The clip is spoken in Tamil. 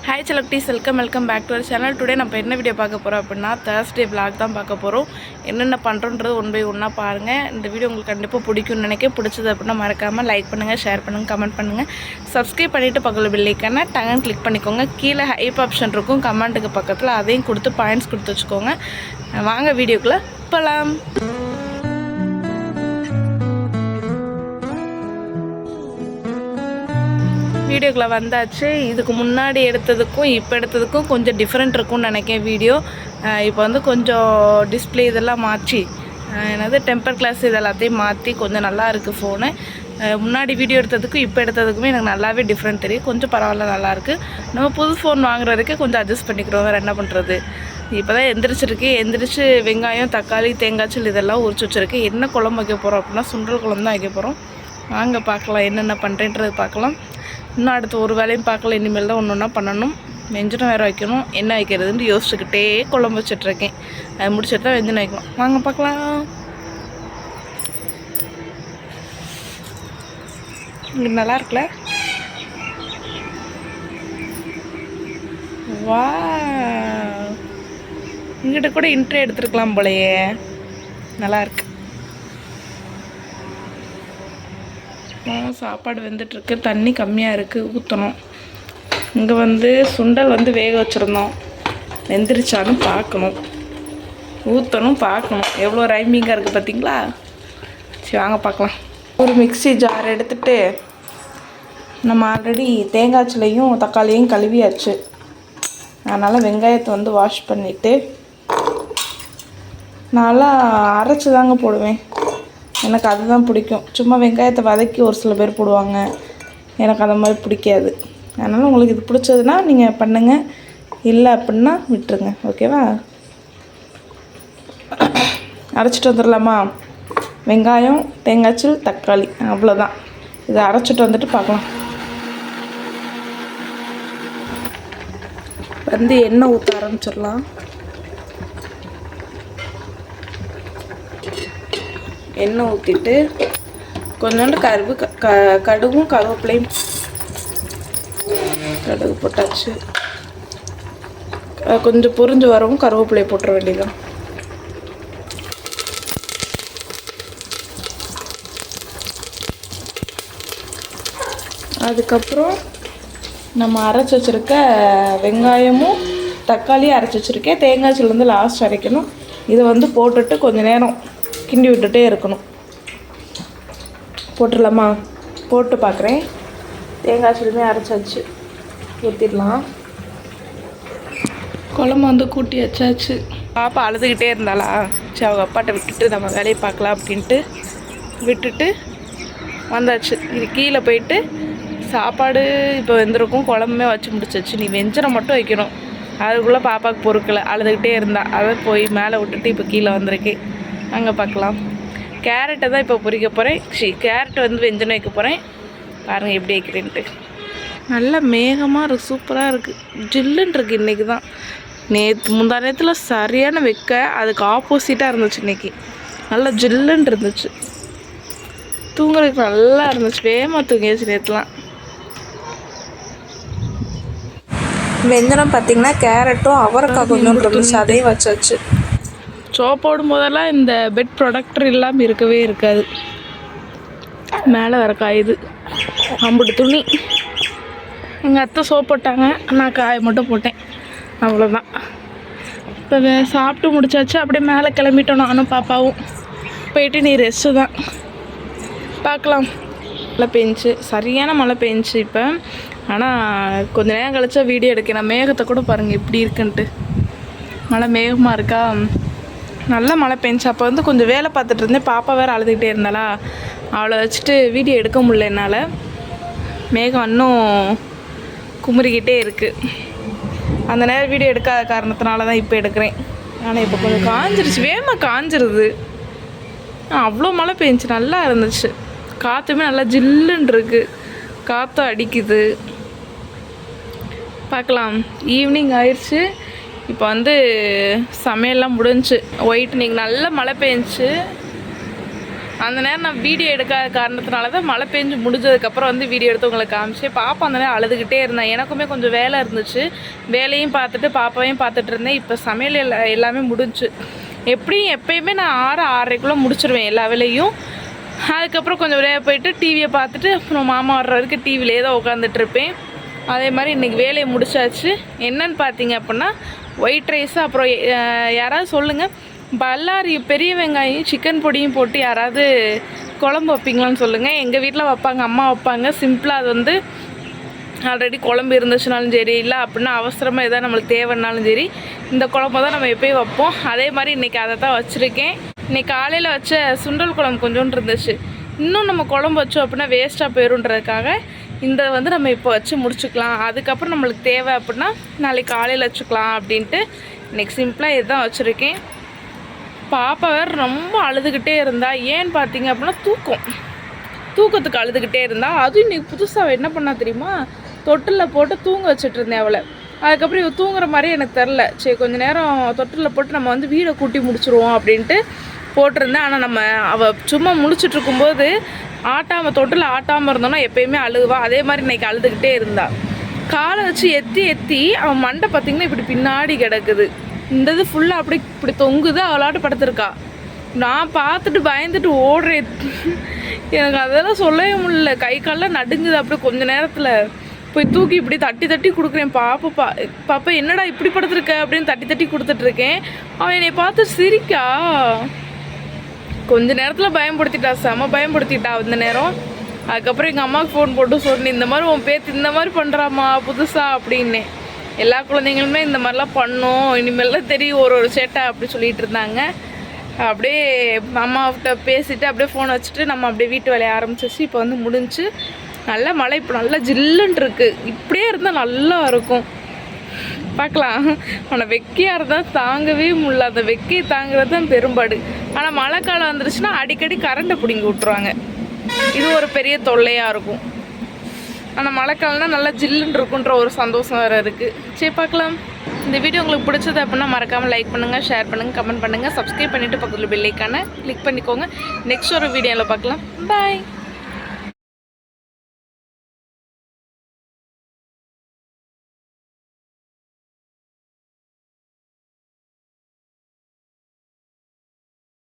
Hi Chalaktis, welcome back to our channel. Today நம்ம என்ன வீடியோ பார்க்க போறோம் அப்படினா Thursday vlog தான் பார்க்க போறோம். என்னென்ன பண்றோம்ன்றது ஒன் பை ஒண்ணா பாருங்க. இந்த வீடியோ உங்களுக்கு கண்டிப்பா பிடிக்கும்னு நினைக்கிறேன். பிடிச்சது அப்படினா மறக்காம லைக் பண்ணுங்க, ஷேர் பண்ணுங்க, கமெண்ட் பண்ணுங்க. Subscribe பண்ணிட்டு பக்கத்துல பெல் ஐகானை டங்கன் கிளிக் பண்ணிக்கோங்க. கீழ ஹைப் ஆப்ஷன் இருக்கும் கமெண்ட்க்கு பக்கத்துல அதையும் கொடுத்து பாயிண்ட்ஸ் கொடுத்து வச்சுக்கோங்க. வாங்க வீடியோக்குள்ள போலாம். வீடியோக்குள்ள வந்தாச்சு. இதுக்கு முன்னாடி எடுத்ததுக்கும் இப்போ எடுத்ததுக்கும் கொஞ்சம் டிஃப்ரெண்ட் இருக்கும்னு நினைக்கிறேன். வீடியோ இப்போ வந்து கொஞ்சம் டிஸ்பிளே இதெல்லாம் மாற்றி என்னது டெம்பர் கிளாஸ் இதெல்லாத்தையும் மாற்றி கொஞ்சம் நல்லா இருக்குது ஃபோனு. முன்னாடி வீடியோ எடுத்ததுக்கும் இப்போ எடுத்ததுக்குமே எனக்கு நல்லாவே டிஃப்ரெண்ட் தெரியும். கொஞ்சம் பரவாயில்ல நல்லாயிருக்கு. நம்ம புது ஃபோன் வாங்குறதுக்கே கொஞ்சம் அட்ஜஸ்ட் பண்ணிக்கிறோம். வேறு என்ன பண்ணுறது. இப்போ தான் எந்திரிச்சு வெங்காயம், தக்காளி, தேங்காய்ச்சல் இதெல்லாம் உரிச்சு வச்சுருக்கு. என்ன குழம்பு வைக்க போகிறோம் அப்படின்னா சுண்டல் குழம்பு தான் வைக்க போகிறோம். வாங்க பார்க்கலாம் என்னென்ன பண்ணுறேன்றது பார்க்கலாம். இன்னும் அடுத்து ஒரு வேலையும் பார்க்கல. இனிமேல் தான் ஒன்று ஒன்றா பண்ணணும். வெஞ்சனம் வேறு வைக்கணும். என்ன வைக்கிறதுன்னு யோசிச்சுக்கிட்டே குழம்பு வச்சிட்ருக்கேன். அது முடிச்சுட்டு தான் வெஞ்சனம் வைக்கணும். வாங்க பார்க்கலாம். இங்கே நல்லா இருக்குல்ல? வா, இங்கிட்ட கூட இன்ட்ரே எடுத்துருக்கலாம் போலையே. நல்லாயிருக்கு. சாப்பாடு வெந்துட்டுருக்கு. தண்ணி கம்மியாக இருக்குது, ஊற்றணும். இங்கே வந்து சுண்டல் வந்து வேக வச்சுருந்தோம். வெந்துருச்சான்னு பார்க்கணும், ஊற்றணும், பார்க்கணும். எவ்வளோ ரைமிங்காக இருக்குது பார்த்தீங்களா? சரி வாங்க பார்க்கலாம். ஒரு மிக்ஸி ஜார் எடுத்துகிட்டு நம்ம ஆல்ரெடி தேங்காய்ச்சிலையும் தக்காளியும் கழுவியாச்சு. அதனால் வெங்காயத்தை வந்து வாஷ் பண்ணிவிட்டு நல்லா அரைச்சி தாங்க போடுவேன். எனக்கு அதுதான் பிடிக்கும். சும்மா வெங்காயத்தை வதக்கி ஒரு சில பேர் போடுவாங்க. எனக்கு அந்த மாதிரி பிடிக்காது. அதனால் உங்களுக்கு இது பிடிச்சதுன்னா நீங்கள் பண்ணுங்கள், இல்லை அப்படின்னா விட்டுருங்க. ஓகேவா? அரைச்சிட்டு வந்துடலாமா? வெங்காயம், தேங்காய்ச்சல், தக்காளி, அவ்வளோதான். இதை அரைச்சிட்டு வந்துட்டு பார்க்கலாம். வந்து எண்ணெய் ஊற்ற ஆரம்பிச்சிடலாம். எண்ணெய் ஊற்றிட்டு கொஞ்சோண்டு கடுகும் கருவேப்பிலையும் கடுகு போட்டாச்சு. கொஞ்சம் பொரிஞ்சு வரவும் கருவேப்பிலையை போட்டுற வேண்டியதான். அதுக்கப்புறம் நம்ம அரைச்சி வச்சுருக்க வெங்காயமும் தக்காளியும் அரைச்சி வச்சுருக்கேன். தேங்காய்ச்சில் வந்து லாஸ்ட் அரைக்கணும். இதை வந்து போட்டுட்டு கொஞ்சம் நேரம் கிண்டி விட்டுட்டே இருக்கணும். போட்டுடலாமா? போட்டு பார்க்குறேன். தேங்காய் சிலுமே அரைச்சாச்சு, ஊற்றிடலாம். குழம்பு வந்து கூட்டி வச்சாச்சு. பாப்பா அழுதுகிட்டே இருந்தாளா? சரி அவங்க அப்பாட்ட விட்டுட்டு நம்ம வேலையை பார்க்கலாம் அப்படின்ட்டு விட்டுட்டு வந்தாச்சு. இது கீழே போயிட்டு சாப்பாடு இப்போ வெந்திருக்கும். குழம்புமே வச்சு முடிச்சாச்சு. நீ வெஞ்சனம் மட்டும் வைக்கணும். அதுக்குள்ளே பாப்பாவுக்கு பொறுக்கலை, அழுதுகிட்டே இருந்தா. அதை போய் மேலே விட்டுட்டு இப்போ கீழே வந்திருக்கேன். அங்கே பார்க்கலாம். கேரட்டை தான் இப்போ பொரிக்க போகிறேன். கேரட் வந்து வெஞ்சனம் வைக்க போகிறேன். பாருங்கள் எப்படி வைக்கிறேன்ட்டு. நல்லா மேகமாக இருக்குது, சூப்பராக இருக்குது. ஜில்லுன்னு இருக்குது. இன்றைக்கி தான் முந்தா நேரத்தில் சரியான வைக்க அதுக்கு ஆப்போசிட்டாக இருந்துச்சு. இன்றைக்கி நல்லா ஜில்லுன்னு இருந்துச்சு. தூங்குறதுக்கு நல்லா இருந்துச்சு. வேகமாக தூங்கியாச்சு நேற்றுலாம். வெஞ்சனம் பார்த்திங்கன்னா கேரட்டும் அவரைக்காய் கொஞ்சம் இருந்துச்சு, அதையும் வச்சாச்சு. சோப் போடும் போதெல்லாம் இந்த பெட் ப்ரொடக்டர் இல்லாமல் இருக்கவே இருக்காது. மேலே வர காயுது அம்புட்டு துணி. எங்கள் அத்தை சோப் போட்டாங்க, நான் காய மட்டும் போட்டேன். அவ்வளோதான். இப்போ சாப்பிட்டு முடிச்சாச்சு. அப்படியே மேலே கிளம்பிட்டோம் நானும் பாப்பாவும். போயிட்டு நீ ரெஸ்ட்டு தான். பார்க்கலாம். மழை பெஞ்சிச்சு, சரியான மழை பெஞ்சிச்சு இப்போ. ஆனால் கொஞ்சம் நேரம் கழிச்சா வீடியோ எடுக்கிறேன். மேகத்தை கூட பாருங்கள் எப்படி இருக்குன்ட்டு. மழை மேகமாக இருக்கா? நல்லா மழை பெஞ்சு. அப்போ வந்து கொஞ்சம் வேலை பார்த்துட்டு இருந்தேன். பாப்பா வேறு அழுதுகிட்டே இருந்தாளா, அவளை வச்சுட்டு வீடியோ எடுக்க முடியல என்னால். மேகம் இன்னும் குமுறிக்கிட்டே இருக்குது. அந்த நேரம் வீடியோ எடுக்காத காரணத்தினால தான் இப்போ எடுக்கிறேன். ஆனால் இப்போ கொஞ்சம் காஞ்சிருச்சு, வேகமாக காஞ்சிருது. அவ்வளோ மழை பெஞ்சு நல்லா இருந்துச்சு. காற்றுமே நல்லா ஜில்லுன்னு இருக்குது, காற்றும் அடிக்குது. பார்க்கலாம். ஈவினிங் ஆயிடுச்சு. இப்போ வந்து சமையல்லாம் முடிஞ்சு ஒயிட்னிங் நல்ல மழை பெஞ்சிச்சு. அந்த நேரம் நான் வீடியோ எடுக்காத காரணத்தினால தான் மழை பெஞ்சு முடிஞ்சதுக்கப்புறம் வந்து வீடியோ எடுத்து உங்களுக்கு காமிச்சேன். பாப்பா அந்த நேரம் அழுதுகிட்டே இருந்தேன். எனக்குமே கொஞ்சம் வேலை இருந்துச்சு, வேலையும் பார்த்துட்டு பாப்பாவையும் பார்த்துட்டு இருந்தேன். இப்போ சமையல் எல்லாமே முடிஞ்சு. எப்பயுமே நான் 6:30க்குள்ளே முடிச்சிடுவேன் எல்லா வேலையும். அதுக்கப்புறம் கொஞ்சம் விளையாட போயிட்டு டிவியை பார்த்துட்டு அப்புறம் மாமா வர்ற வரைக்கும் டிவிலே தான் உட்காந்துட்ருப்பேன். அதே மாதிரி இன்றைக்கி வேலையை முடிச்சாச்சு. என்னன்னு பார்த்தீங்க அப்படின்னா ஒயிட் ரைஸு. அப்புறம் யாராவது சொல்லுங்கள், பல்லாரி பெரிய வெங்காயம் சிக்கன் பொடியும் போட்டு யாராவது குழம்பு வைப்பீங்களான்னு சொல்லுங்கள். எங்கள் வீட்டில் வைப்பாங்க, அம்மா வைப்பாங்க சிம்பிளாக. அது வந்து ஆல்ரெடி குழம்பு இருந்துச்சுனாலும் சரி, இல்லை அப்படின்னா அவசரமாக எதாவது நம்மளுக்கு தேவைன்னாலும் சரி, இந்த குழம்பு தான் நம்ம எப்போயும் வைப்போம். அதே மாதிரி இன்றைக்கி அதை தான் வச்சுருக்கேன். இன்றைக்கி காலையில் வச்ச சுண்டல் குழம்பு கொஞ்சோண்டு இருந்துச்சு. இன்னும் நம்ம குழம்பு வச்சோம் அப்படின்னா வேஸ்ட்டாக போயிடுன்றதுக்காக இந்த வந்து நம்ம இப்போ வச்சு முடிச்சுக்கலாம். அதுக்கப்புறம் நம்மளுக்கு தேவை அப்படின்னா நாளைக்கு காலையில் வச்சுக்கலாம் அப்படின்ட்டு இன்றைக்கி சிம்பிளாக இதுதான் வச்சுருக்கேன். பாப்பா வேறு ரொம்ப அழுதுகிட்டே இருந்தா. ஏன்னு பார்த்தீங்க அப்படின்னா தூக்கத்துக்கு அழுதுகிட்டே இருந்தா. அதுவும் இன்றைக்கி புதுசாக என்ன பண்ணா தெரியுமா, தொட்டிலில் போட்டு தூங்க வச்சுட்டு இருந்தேன் அவளை. அதுக்கப்புறம் இவள் தூங்குற மாதிரி எனக்கு தெரில. சரி கொஞ்சம் நேரம் தொட்டிலில் போட்டு நம்ம வந்து வீடை கூட்டி முடிச்சுருவோம் அப்படின்ட்டு போட்டிருந்தேன். ஆனால் அவள் சும்மா முழிச்சிட்ருக்கும்போது தொட்டில் ஆட்டாமல் இருந்தோன்னா எப்போயுமே அழுகுவா. அதே மாதிரி இன்றைக்கி அழுதுகிட்டே இருந்தா. காலை வச்சு எத்தி அவன் மண்டை பார்த்திங்கன்னா இப்படி பின்னாடி கிடக்குது. இந்த இது ஃபுல்லாக இப்படி தொங்குது. அவளாட்டு படுத்திருக்கா. நான் பார்த்துட்டு பயந்துட்டு ஓடுறேன். எனக்கு அதெல்லாம் சொல்லவே முடியல. கை காலெலாம் நடுங்குது. அப்படியே கொஞ்சம் நேரத்தில் போய் தூக்கி இப்படி தட்டி கொடுக்குறேன். பாப்பா என்னடா இப்படி படுத்துருக்க அப்படின்னு தட்டி கொடுத்துட்ருக்கேன். அவன் என்னை பார்த்து சிரிக்கா. கொஞ்ச நேரத்தில் பயன்படுத்திட்டா இந்த நேரம். அதுக்கப்புறம் எங்கள் அம்மாவுக்கு ஃபோன் போட்டு சொன்னேன், இந்த மாதிரி உன் பேத்து இந்த மாதிரி பண்ணுறாம்மா புதுசாக அப்படின்னே. எல்லா குழந்தைங்களுமே இந்த மாதிரிலாம் பண்ணோம், இனிமேலாம் தெரியும் ஒரு சேட்டை அப்படி சொல்லிகிட்டு இருந்தாங்க. அப்படியே அம்மாவிட்ட பேசிவிட்டு அப்படியே ஃபோன் வச்சுட்டு நம்ம அப்படியே வீட்டு வேலையை ஆரம்பிச்சிச்சு. இப்போ வந்து முடிஞ்சு நல்லா மழை இப்போ நல்லா ஜில்லுன்னு இருக்குது. இப்படியே இருந்தால் நல்லா இருக்கும். பார்க்கலாம். அவனை வெக்கையாக இருந்தால் தாங்கவே முடியல. அந்த வெக்கையை தாங்கிறது தான் பெரும்பாடு. ஆனால் மழை காலம் வந்துருச்சுன்னா அடிக்கடி கரண்ட்டை பிடிங்கி விட்ருவாங்க. இது ஒரு பெரிய தொல்லையாக இருக்கும். ஆனால் மழைக்காலம்னா நல்லா ஜில்லுன்னு இருக்குன்ற ஒரு சந்தோஷம் வேறு இருக்குது. சரி பார்க்கலாம். இந்த வீடியோ உங்களுக்கு பிடிச்சது அப்படின்னா மறக்காமல் லைக் பண்ணுங்கள், ஷேர் பண்ணுங்கள், கமெண்ட் பண்ணுங்கள், சப்ஸ்கிரைப் பண்ணிவிட்டு பக்கத்தில் பெல் ஐக்கானை கிளிக் பண்ணிக்கோங்க. நெக்ஸ்ட் ஒரு வீடியோவில் பார்க்கலாம். பாய்.